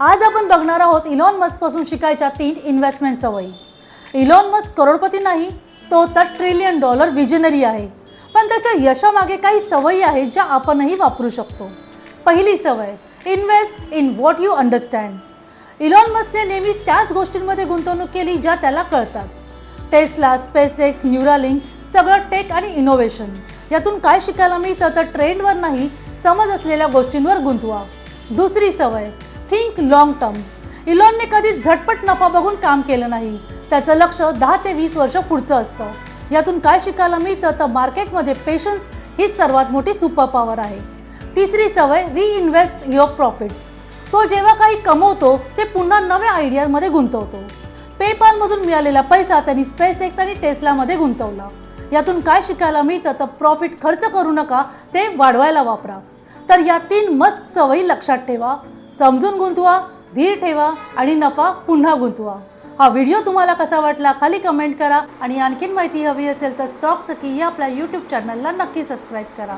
आज आपण बघणार आहोत इलॉन मस्क पासून शिकायच्या 3 इन्व्हेस्टमेंट सवयी। इलॉन मस्क करोडपती नाही, तो तर ट्रिलियन डॉलर विजनरी आहे, पण त्याच्या यशामागे काही सवयी आहेत ज्या आपणही वापरू शकतो। पहिली सवय, invest in what you understand. Elon मस्कने नेहमी त्याच गोष्टींमध्ये गुंतवणूक केली ज्या त्याला कळतात। टेस्ला, स्पेसएक्स, न्यूरालिंक, सगळं टेक आणि इनोव्हेशन। यातून काय शिकायला मिळतं तर ट्रेंडवर नाही, समज असलेल्या गोष्टींवर गुंतवा। दुसरी सवय, थिंक लॉंग टर्म। इलॉनने कधी झटपट नफा बघून काम केलं नाही, त्याचं लक्ष 10 ते 20 वर्ष पुढचं असतं। यातून काय शिकायला मिळतं तर मार्केटमध्ये पेशन्स ही सर्वात मोठी सुपर पॉवर आहे। तिसरी सवय, रिइन्व्हेस्ट युअर प्रॉफिट्स। तो जेव्हा काही कमवतो ते पुन्हा नव्या आयडियामध्ये गुंतवतो। पेपालमधून मिळालेला पैसा त्यांनी स्पेसएक्स आणि टेस्लामध्ये गुंतवला। यातून काय शिकायला मिळतं तर प्रॉफिट खर्च करू नका, ते वाढवायला वापरा। तर या 3 मस्क सवयी लक्षात ठेवा, समजून गुंतवा, धीर ठेवा आणि नफा पुन्हा गुंतवा। हा व्हिडिओ तुम्हाला कसा वाटला खाली कमेंट करा आणि आणखीन माहिती हवी असेल तर स्टॉक सखी या आपल्या YouTube चॅनलला नक्की सबस्क्राइब करा।